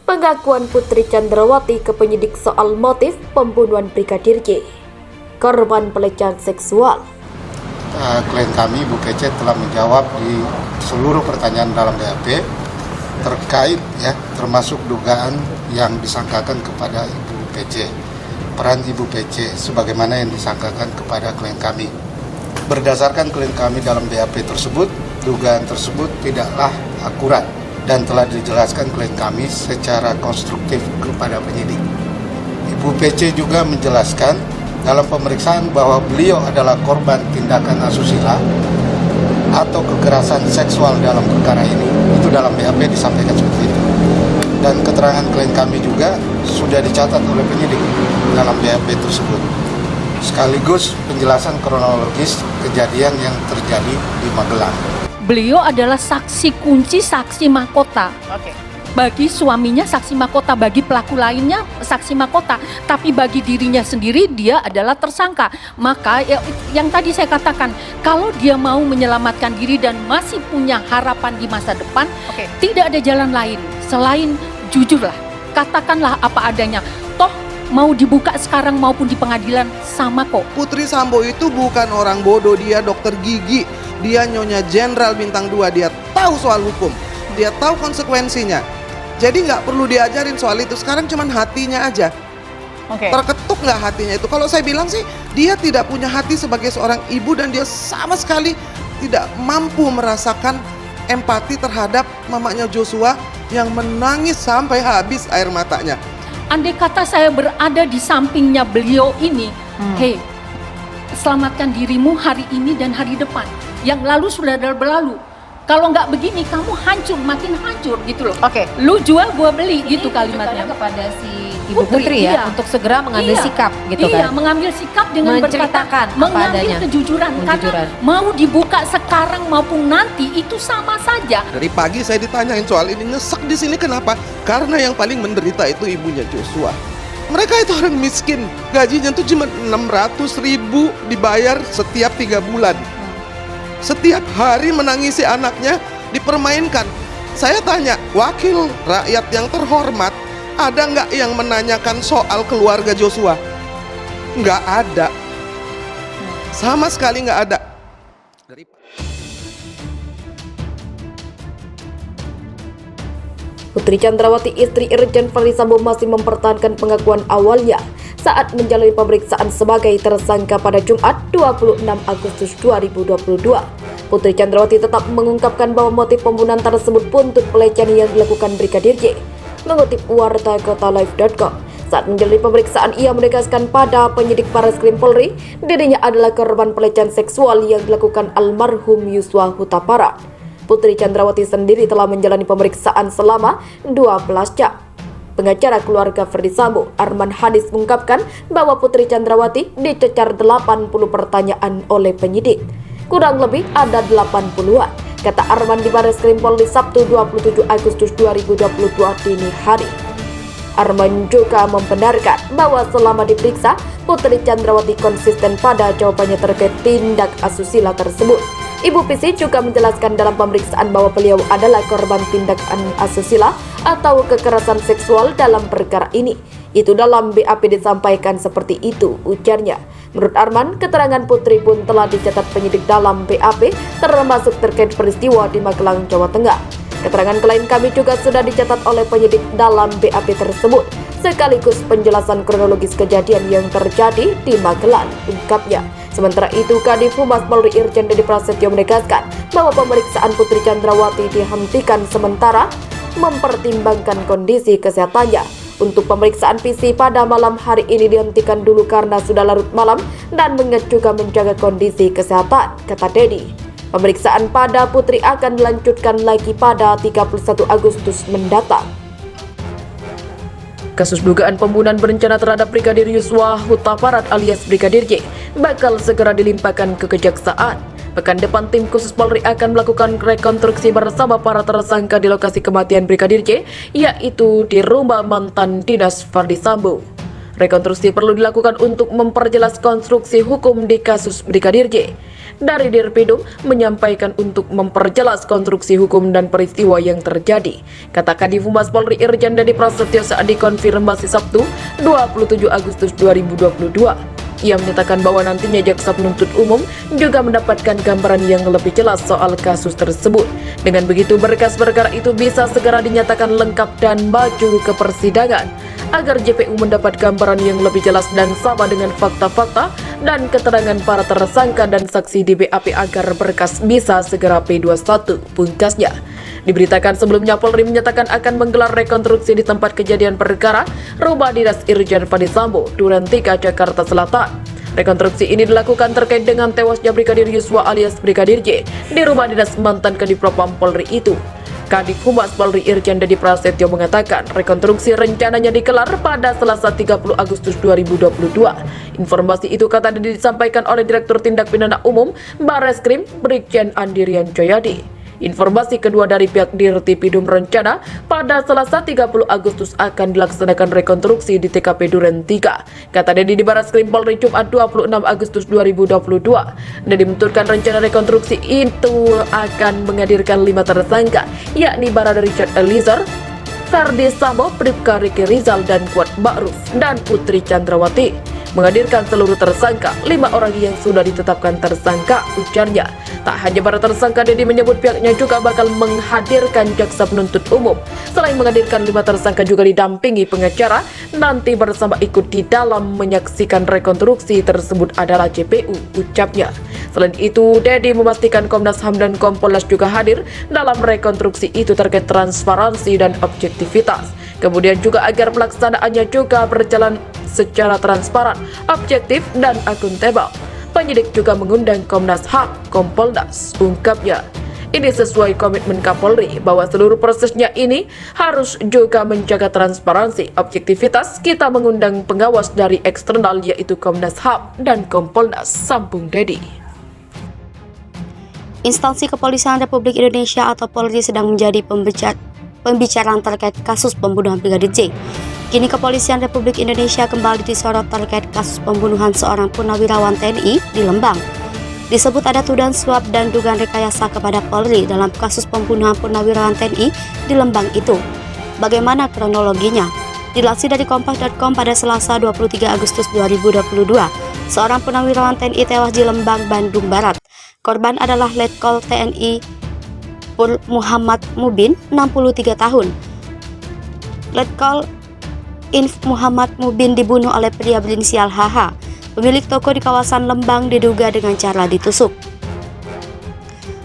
Pengakuan Putri Chandrawati ke penyidik soal motif pembunuhan Brigadir J, korban pelecehan seksual. Klien kami, Bu Pece, telah menjawab di seluruh pertanyaan dalam BAP terkait termasuk dugaan yang disangkakan kepada Ibu Pece, peran Ibu Pece sebagaimana yang disangkakan kepada klien kami. Berdasarkan klien kami dalam BAP tersebut, dugaan tersebut tidaklah akurat dan telah dijelaskan klien kami secara konstruktif kepada penyidik. Ibu Pece juga menjelaskan dalam pemeriksaan bahwa beliau adalah korban tindakan asusila atau kekerasan seksual dalam perkara ini. Itu dalam BAP disampaikan seperti itu. Dan keterangan klien kami juga sudah dicatat oleh penyidik dalam BAP tersebut. Sekaligus penjelasan kronologis kejadian yang terjadi di Magelang. Beliau adalah saksi kunci, saksi mahkota. Bagi suaminya saksi mahkota, bagi pelaku lainnya saksi mahkota, tapi bagi dirinya sendiri dia adalah tersangka. Maka yang tadi saya katakan, kalau dia mau menyelamatkan diri dan masih punya harapan di masa depan, tidak ada jalan lain selain jujurlah, katakanlah apa adanya. Toh mau dibuka sekarang maupun di pengadilan sama kok. Putri Sambo itu bukan orang bodoh, dia dokter gigi, dia nyonya jenderal bintang 2, dia tahu soal hukum, dia tahu konsekuensinya. Jadi nggak perlu diajarin soal itu, sekarang cuman hatinya aja. Terketuk nggak hatinya itu? Kalau saya bilang sih, dia tidak punya hati sebagai seorang ibu dan dia sama sekali tidak mampu merasakan empati terhadap mamanya Joshua yang menangis sampai habis air matanya. Andai kata saya berada di sampingnya beliau ini, hei, selamatkan dirimu hari ini dan hari depan. Yang lalu sudah berlalu. Kalau nggak begini, kamu hancur, makin hancur gitu loh. Lu jual, gua beli, ini gitu kalimatnya. Kepada si Ibu Putri ya, untuk segera mengambil sikap gitu kan. Iya, mengambil sikap dengan menceritakan mengambil kejujuran. Karena mau dibuka sekarang maupun nanti itu sama saja. Dari pagi saya ditanyain soal ini, nyesek di sini kenapa? Karena yang paling menderita itu ibunya Joshua. Mereka itu orang miskin, gajinya tuh cuma 600.000 dibayar setiap 3 bulan. Setiap hari menangisi anaknya, dipermainkan. Saya tanya, wakil rakyat yang terhormat, ada nggak yang menanyakan soal keluarga Joshua? Nggak ada. Sama sekali nggak ada. Putri Chandrawati, istri Irjen Verdi Sambo, masih mempertahankan pengakuan awalnya saat menjalani pemeriksaan sebagai tersangka pada Jumat 26 Agustus 2022. Putri Chandrawati tetap mengungkapkan bahwa motif pembunuhan tersebut buntut pelecehan yang dilakukan Brigadir J. Mengutip warta kotalive.com, saat menjalani pemeriksaan ia menegaskan pada penyidik Barreskrim Polri dirinya adalah korban pelecehan seksual yang dilakukan almarhum Yosua Huta Barat. Putri Chandrawati sendiri telah menjalani pemeriksaan selama 12 jam. Pengacara keluarga Verdi Sambo, Arman Hadis, mengungkapkan bahwa Putri Chandrawati dicecar 80 pertanyaan oleh penyidik. Kurang lebih ada 80-an, kata Arman di Barreskrim Polri Sabtu 27 Agustus 2022 dini hari. Arman juga membenarkan bahwa selama diperiksa, Putri Chandrawati konsisten pada jawabannya terkait tindak asusila tersebut. Ibu PC juga menjelaskan dalam pemeriksaan bahwa beliau adalah korban tindakan asusila atau kekerasan seksual dalam perkara ini. Itu dalam BAP disampaikan seperti itu, ujarnya. Menurut Arman, keterangan Putri pun telah dicatat penyidik dalam BAP, termasuk terkait peristiwa di Magelang, Jawa Tengah. Keterangan klien kami juga sudah dicatat oleh penyidik dalam BAP tersebut, sekaligus penjelasan kronologis kejadian yang terjadi di Magelang, ungkapnya. Sementara itu, Kadif Humas Polri Irjen Dedi Prasetyo menegaskan bahwa pemeriksaan Putri Chandrawati dihentikan sementara mempertimbangkan kondisi kesehatannya. Untuk pemeriksaan PC pada malam hari ini dihentikan dulu karena sudah larut malam dan juga menjaga kondisi kesehatan, kata Dedi. Pemeriksaan pada Putri akan dilanjutkan lagi pada 31 Agustus mendatang. Kasus dugaan pembunuhan berencana terhadap Brigadir Yosua Huta Barat alias Brigadir J bakal segera dilimpahkan ke kejaksaan. Pekan depan tim khusus Polri akan melakukan rekonstruksi bersama para tersangka di lokasi kematian Brigadir J, yaitu di rumah mantan dinas Verdi Sambo. Rekonstruksi perlu dilakukan untuk memperjelas konstruksi hukum di kasus Brigadir J. Dari Dirpidum menyampaikan untuk memperjelas konstruksi hukum dan peristiwa yang terjadi. Kata Kadif Humas Polri Irjen Dedi Prasetyo saat dikonfirmasi Sabtu 27 Agustus 2022. Ia menyatakan bahwa nantinya jaksa penuntut umum juga mendapatkan gambaran yang lebih jelas soal kasus tersebut. Dengan begitu berkas perkara itu bisa segera dinyatakan lengkap dan maju ke persidangan, agar JPU mendapat gambaran yang lebih jelas dan sama dengan fakta-fakta dan keterangan para tersangka dan saksi di BAP agar berkas bisa segera P21, pungkasnya. Diberitakan sebelumnya Polri menyatakan akan menggelar rekonstruksi di tempat kejadian perkara Rumah Dinas Irjen Verdi Sambo, Duren 3, Jakarta Selatan. Rekonstruksi ini dilakukan terkait dengan tewasnya Brigadir Yosua alias Brigadir J di rumah dinas mantan Kadif Propam Polri itu. Kadif Humas Polri Irjen Dedi Prasetyo mengatakan rekonstruksi rencananya digelar pada Selasa 30 Agustus 2022. Informasi itu kata Dedi disampaikan oleh Direktur Tindak Pidana Umum Barreskrim Brigjen Andirian Joyadi. Informasi kedua dari pihak Dirtipidum rencana pada Selasa 30 Agustus akan dilaksanakan rekonstruksi di TKP Duren 3. Kata Dedi di Barreskrim Polri Jumat 26 Agustus 2022. Dedi menuturkan rencana rekonstruksi itu akan menghadirkan 5 tersangka, yakni Barada Richard Eliezer, Verdi Sambo, Bribka Riki Rizal, dan Kuat Ma'ruf, dan Putri Chandrawati. Menghadirkan seluruh tersangka, 5 orang yang sudah ditetapkan tersangka, ujarnya. Tak hanya para tersangka, Dedi menyebut pihaknya juga bakal menghadirkan jaksa penuntut umum. Selain menghadirkan 5 tersangka juga didampingi pengacara, nanti bersama ikut di dalam menyaksikan rekonstruksi tersebut adalah JPU, ucapnya. Selain itu, Dedi memastikan Komnas HAM dan Kompolnas juga hadir dalam rekonstruksi itu terkait transparansi dan objektivitas. Kemudian juga agar pelaksanaannya juga berjalan secara transparan, objektif, dan akuntabel. Penyidik juga mengundang Komnas HAM, Kompolnas, ungkapnya. Ini sesuai komitmen Kapolri bahwa seluruh prosesnya ini harus juga menjaga transparansi, objektivitas. Kita mengundang pengawas dari eksternal yaitu Komnas HAM dan Kompolnas, sambung Dedi. Instansi Kepolisian Republik Indonesia atau Polri sedang menjadi pembicaraan terkait kasus pembunuhan Brigadir J. Kini Kepolisian Republik Indonesia kembali disorot terkait kasus pembunuhan seorang purnawirawan TNI di Lembang. Disebut ada tuduhan suap dan dugaan rekayasa kepada Polri dalam kasus pembunuhan purnawirawan TNI di Lembang itu. Bagaimana kronologinya? Dilansir dari kompas.com pada Selasa 23 Agustus 2022, seorang purnawirawan TNI tewas di Lembang, Bandung Barat. Korban adalah Letkol TNI Pur Muhammad Mubin, 63 tahun. Letkol Inf Muhammad Mubin dibunuh oleh pria berinisial HH, pemilik toko di kawasan Lembang, diduga dengan cara ditusuk.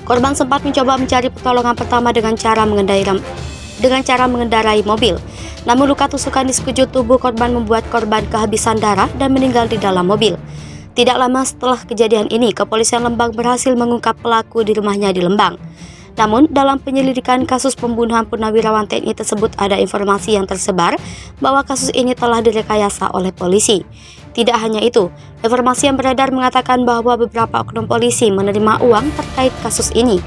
Korban sempat mencoba mencari pertolongan pertama dengan cara mengendarai mobil. Namun luka tusukan di sekujur tubuh korban membuat korban kehabisan darah dan meninggal di dalam mobil. Tidak lama setelah kejadian ini, Kepolisian Lembang berhasil mengungkap pelaku di rumahnya di Lembang. Namun, dalam penyelidikan kasus pembunuhan purnawirawan TNI tersebut ada informasi yang tersebar bahwa kasus ini telah direkayasa oleh polisi. Tidak hanya itu, informasi yang beredar mengatakan bahwa beberapa oknum polisi menerima uang terkait kasus ini.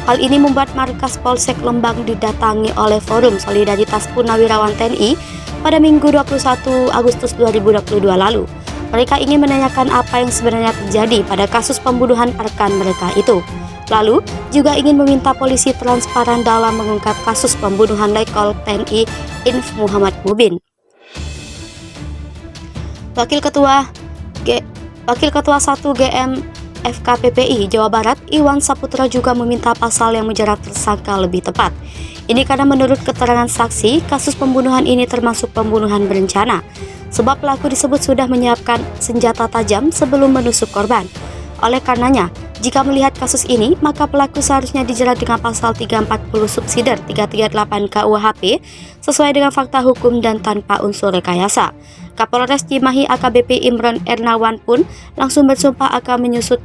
Hal ini membuat markas Polsek Lembang didatangi oleh Forum Solidaritas Purnawirawan TNI pada Minggu 21 Agustus 2022 lalu. Mereka ingin menanyakan apa yang sebenarnya terjadi pada kasus pembunuhan rekan mereka itu. Lalu, juga ingin meminta polisi transparan dalam mengungkap kasus pembunuhan Letkol TNI Inf Muhammad Mubin. Wakil Ketua 1 GM FKPPI Jawa Barat, Iwan Saputra juga meminta pasal yang menjerat tersangka lebih tepat. Ini karena menurut keterangan saksi, kasus pembunuhan ini termasuk pembunuhan berencana, sebab pelaku disebut sudah menyiapkan senjata tajam sebelum menusuk korban. Oleh karenanya, jika melihat kasus ini, maka pelaku seharusnya dijerat dengan pasal 340 subsider 338 KUHP sesuai dengan fakta hukum dan tanpa unsur rekayasa. Kapolres Cimahi AKBP Imron Ernawan pun langsung bersumpah akan menyusut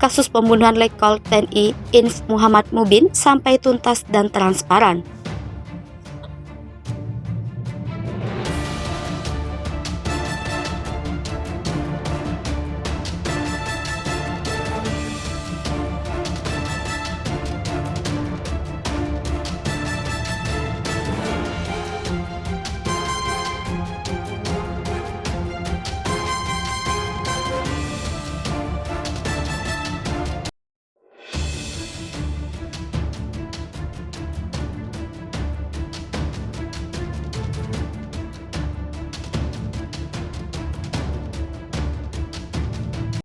kasus pembunuhan Letkol TNI Inf Muhammad Mubin sampai tuntas dan transparan.